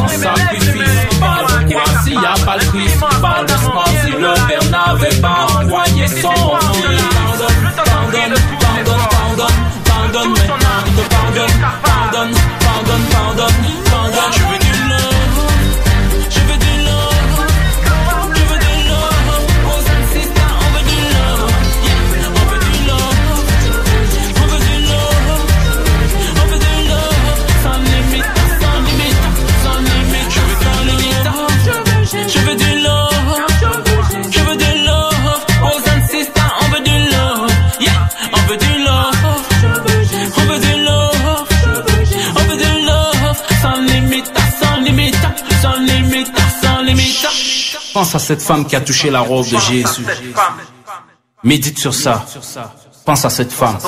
sans sacrifice. Pas de croix s'il n'y a pas le Christ. Pas d'espoir si le Père n'avait pas envoyé son fils. Pardonne, pardonne, pardonne, pardonne maintenant, il te pardonne. Pardonne, pardonne, pardonne, pardonne. Je veux du love, je veux du love, je veux du love. Aux insistants, on veut du love, yeah, on veut du love, on veut du love, on veut du love. Sans limite, sans limite, sans limite, je veux sans limite. Je veux du love, je veux du love. Aux insistants, on veut du love, yeah, on veut du love, on veut du love, on veut du love. Sans limite, sans limite, sans limite, sans limite. Pense à cette femme qui a touché la robe de Jésus. Médite sur ça. Pense à cette femme.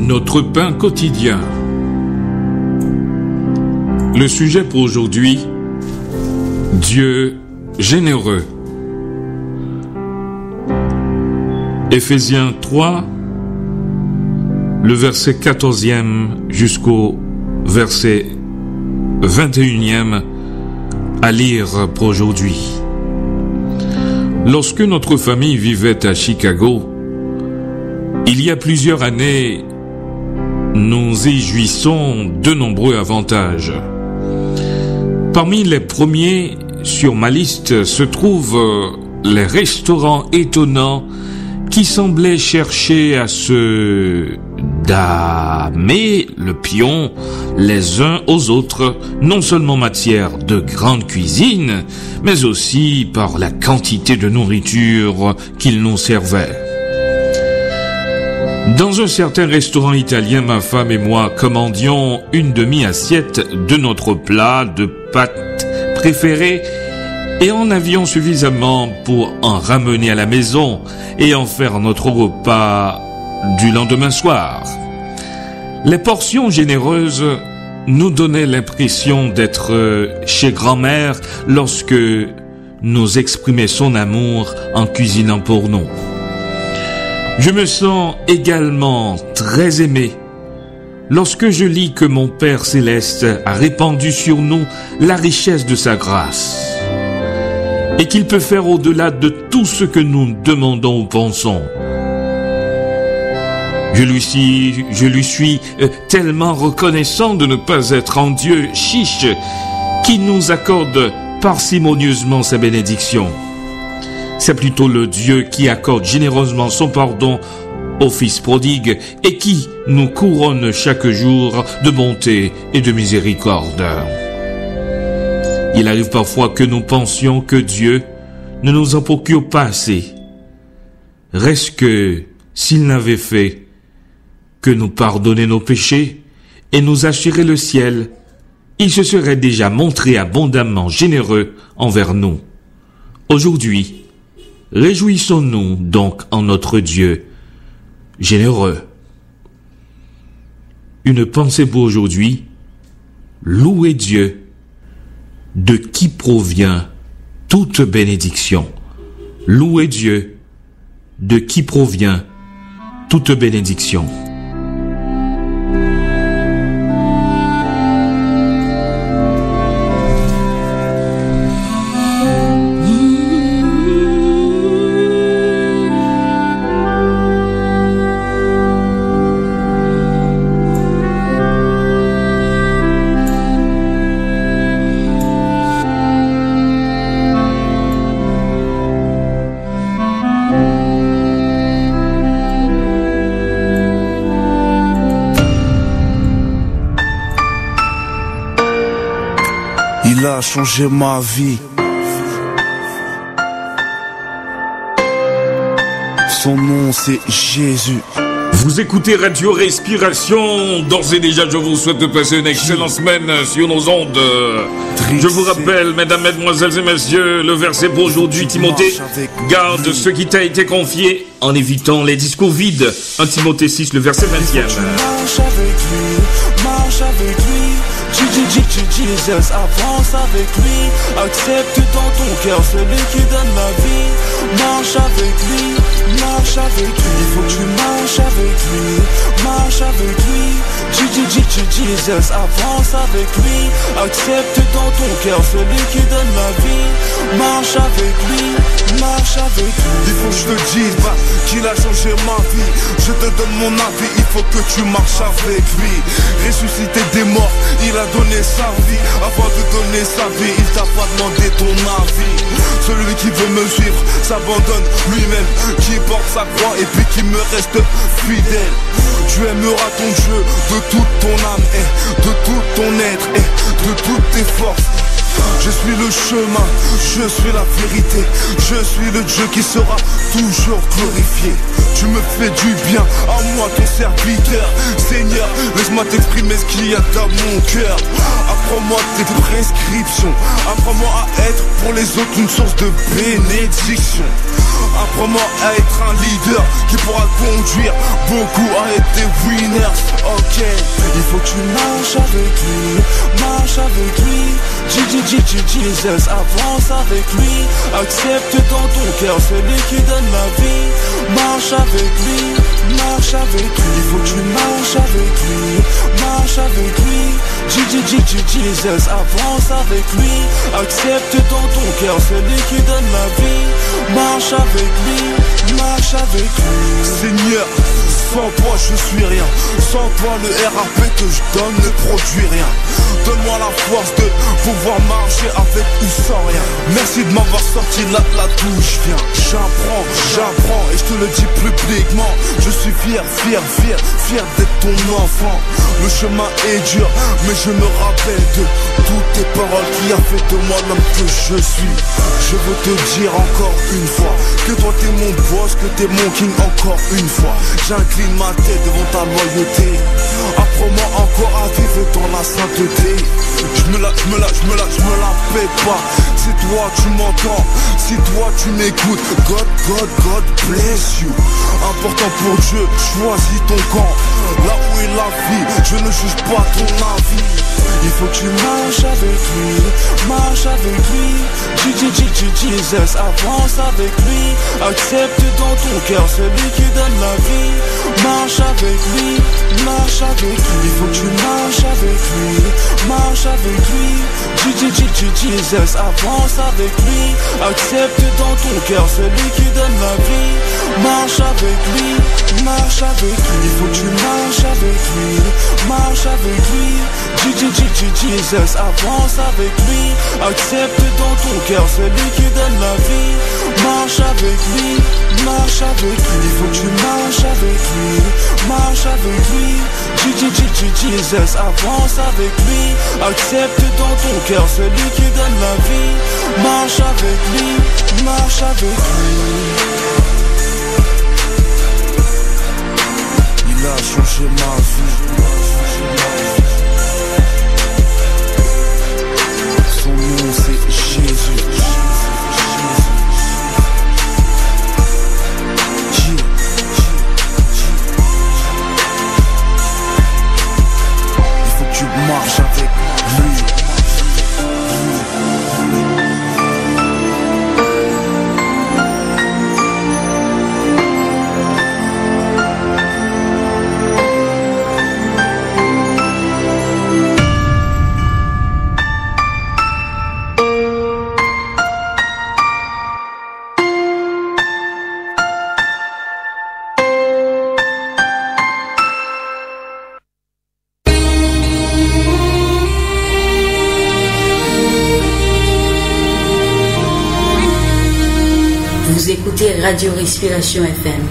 Notre pain quotidien. Le sujet pour aujourd'hui, Dieu généreux. Éphésiens 3, le verset 14e jusqu'au verset 21e à lire pour aujourd'hui. Lorsque notre famille vivait à Chicago, il y a plusieurs années, nous y jouissons de nombreux avantages. Parmi les premiers sur ma liste se trouvent les restaurants étonnants qui semblaient chercher à se damer le pion les uns aux autres, non seulement en matière de grande cuisine, mais aussi par la quantité de nourriture qu'ils nous servaient. Dans un certain restaurant italien, ma femme et moi commandions une demi-assiette de notre plat de pâtes préféré et en avions suffisamment pour en ramener à la maison et en faire notre repas du lendemain soir. Les portions généreuses nous donnaient l'impression d'être chez grand-mère lorsque nous exprimait son amour en cuisinant pour nous. Je me sens également très aimé lorsque je lis que mon Père Céleste a répandu sur nous la richesse de sa grâce et qu'il peut faire au-delà de tout ce que nous demandons ou pensons. Je lui suis tellement reconnaissant de ne pas être un Dieu chiche qui nous accorde parcimonieusement sa bénédiction. C'est plutôt le Dieu qui accorde généreusement son pardon au Fils prodigue et qui nous couronne chaque jour de bonté et de miséricorde. Il arrive parfois que nous pensions que Dieu ne nous en procure pas assez. Reste que s'il n'avait fait que nous pardonner nos péchés et nous assurer le ciel, il se serait déjà montré abondamment généreux envers nous. Aujourd'hui, réjouissons-nous donc en notre Dieu généreux. Une pensée pour aujourd'hui, louez Dieu, de qui provient toute bénédiction. Louez Dieu, de qui provient toute bénédiction. a changé ma vie. Son nom c'est Jésus. Vous écoutez Radio Respiration. D'ores et déjà, je vous souhaite de passer une excellente semaine sur nos ondes. Je vous rappelle, mesdames, mesdemoiselles et messieurs, le verset pour aujourd'hui, Timothée, garde ce qui t'a été confié en évitant les discours vides. 1 Timothée 6, le verset 20e. Marche avec lui, marche avec lui. Jesus, avance avec lui. Accepte dans ton cœur celui qui donne la vie. Marche avec lui, marche avec lui. Il faut que tu marches avec lui, marche avec lui. Jesus, avance avec lui. Accepte dans ton cœur celui qui donne la vie. Marche avec lui, marche avec lui. Il faut que je te dise qu'il a changé ma vie. Je te donne mon avis, il faut que tu marches avec lui. Ressuscité des morts, il a donné sa vie. Avant de donner sa vie, il t'a pas demandé ton avis. Celui qui veut me suivre s'abandonne lui-même, qui porte sa croix et puis qui me reste fidèle. Tu aimeras ton Dieu de toute ton âme et de tout ton être et de toutes tes forces. Je suis le chemin, je suis la vérité. Je suis le Dieu qui sera toujours glorifié. Tu me fais du bien, à moi ton serviteur. Seigneur, laisse-moi t'exprimer ce qu'il y a dans mon cœur. Apprends-moi tes prescriptions. Apprends-moi à être pour les autres une source de bénédiction. Apprends-moi à être un leader qui pourra conduire beaucoup à être des winners. Ok, il faut que tu marches avec lui, marche avec lui. Jesus, avance avec lui. Accepte dans ton cœur celui qui donne la vie. Marche avec lui, marche avec lui. Il faut que tu marches avec lui, marche avec lui. Jesus, avance avec lui. Accepte dans ton cœur celui qui donne la vie. Marche avec lui, marche avec lui. Seigneur, sans toi je suis rien. Sans toi le RAP que je donne ne produit rien. Donne-moi la force de pouvoir marcher avec ou sans rien. Merci de m'avoir sorti là d'où je viens. J'apprends et je te le dis publiquement. Je suis fier d'être ton enfant. Le chemin est dur mais je me rappelle de toutes tes paroles qui a fait de moi l'homme que je suis. Je veux te dire encore une fois que toi t'es mon boss, que t'es mon king encore une fois. J'incline ma tête devant ta loyauté. Apprends-moi encore à vivre dans la sainteté. Je me la paie pas. Si toi tu m'entends, si toi tu m'écoutes, God bless you. Important pour Dieu, choisis ton camp. Là où est la vie, je ne juge pas ton avis. Il faut que tu marches avec lui, marche avec lui. Jesus, avance avec lui. Accepte dans ton cœur celui qui donne la vie. Marche avec lui, marche avec lui. Il faut que tu marches avec lui, marche avec lui. Jesus, avance avec lui. Accepte dans ton cœur celui qui donne la vie. Marche avec lui, marche avec lui. Il faut que tu marches avec lui, marche avec lui. Jesus, avance avec lui. Accepte dans ton cœur celui qui donne la vie. Marche avec lui, marche avec lui. Il faut que tu marches avec lui, marche avec lui. Jesus, avance avec lui. Accepte dans ton cœur celui qui donne la vie. Marche avec lui, marche avec lui. Il a changé ma vie. Son nom c'est Jésus. Il faut que tu marches avec lui. Vous écoutez Radio Respiration FM.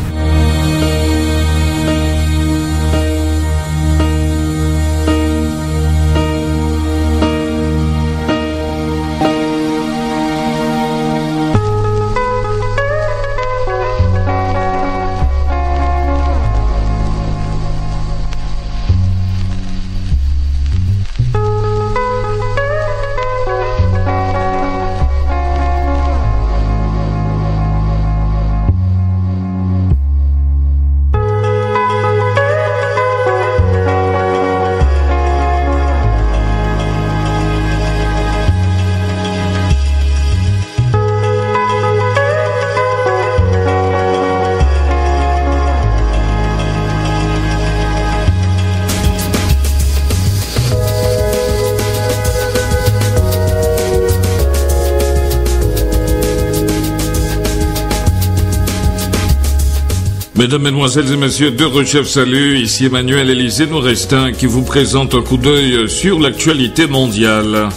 Mesdames, Mesdemoiselles et Messieurs, de Rechef Salut, ici Emmanuel Élisée Nourestin qui vous présente un coup d'œil sur l'actualité mondiale.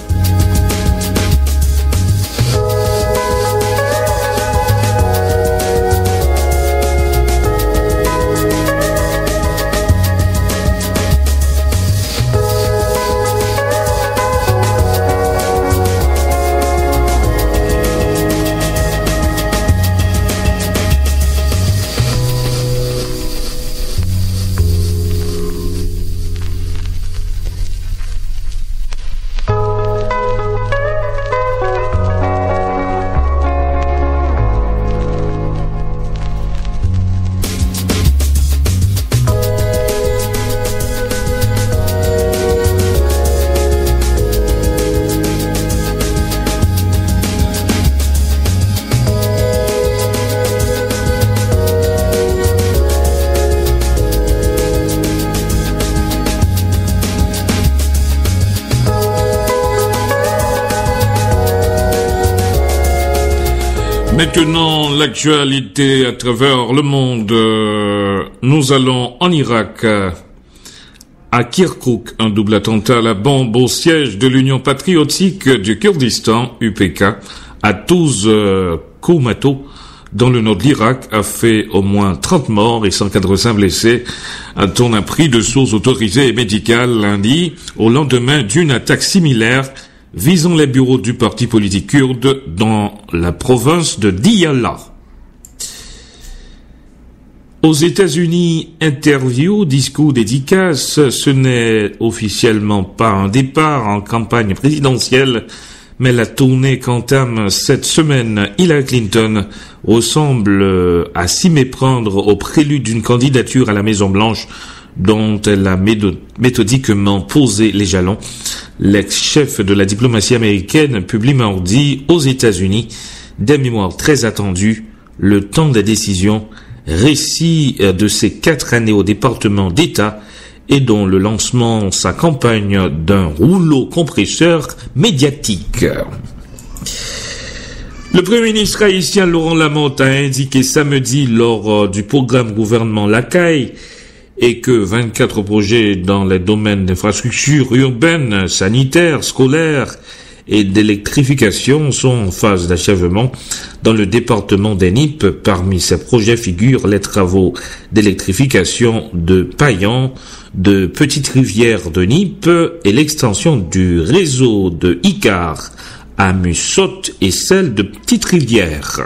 Maintenant, l'actualité à travers le monde. Nous allons en Irak, à Kirkouk, un double attentat à la bombe au siège de l'Union patriotique du Kurdistan, UPK, à Touz-Koumato, dans le nord de l'Irak, a fait au moins 30 morts et 185 blessés, a-t-on appris de sources autorisées et médicales lundi, au lendemain d'une attaque similaire visant les bureaux du parti politique kurde dans la province de Diyala. Aux États-Unis, interview, discours, dédicace, ce n'est officiellement pas un départ en campagne présidentielle, mais la tournée qu'entame cette semaine Hillary Clinton ressemble à s'y méprendre au prélude d'une candidature à la Maison-Blanche dont elle a méthodiquement posé les jalons. L'ex-chef de la diplomatie américaine publie mardi aux États-Unis des mémoires très attendues, le temps des décisions, récit de ses 4 années au département d'État et dont le lancement s'accompagne d'un rouleau compresseur médiatique. Le Premier ministre haïtien Laurent Lamothe a indiqué samedi lors du programme gouvernement Lacaille et que 24 projets dans les domaines d'infrastructures urbaines, sanitaires, scolaires et d'électrification sont en phase d'achèvement dans le département des Nippes. Parmi ces projets figurent les travaux d'électrification de Payan, de Petite-Rivière de Nippes et l'extension du réseau de Icar à Mussotte et celle de Petite-Rivière.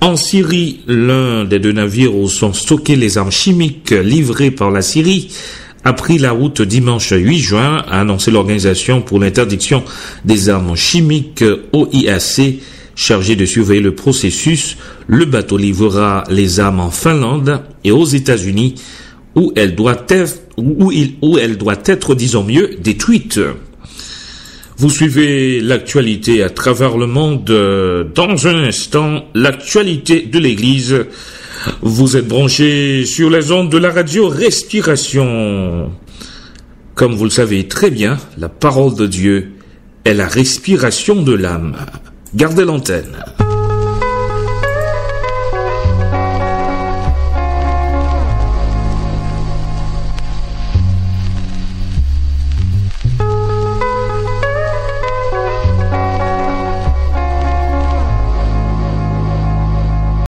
En Syrie, l'un des 2 navires où sont stockées les armes chimiques livrées par la Syrie a pris la route dimanche 8 juin, a annoncé l'Organisation pour l'interdiction des armes chimiques OIAC, chargée de surveiller le processus. Le bateau livrera les armes en Finlande et aux États-Unis, où elle doit être, disons mieux, détruite. Vous suivez l'actualité à travers le monde. Dans un instant, l'actualité de l'Église. Vous êtes branchés sur les ondes de la radio Respiration. Comme vous le savez très bien, la parole de Dieu est la respiration de l'âme. Gardez l'antenne.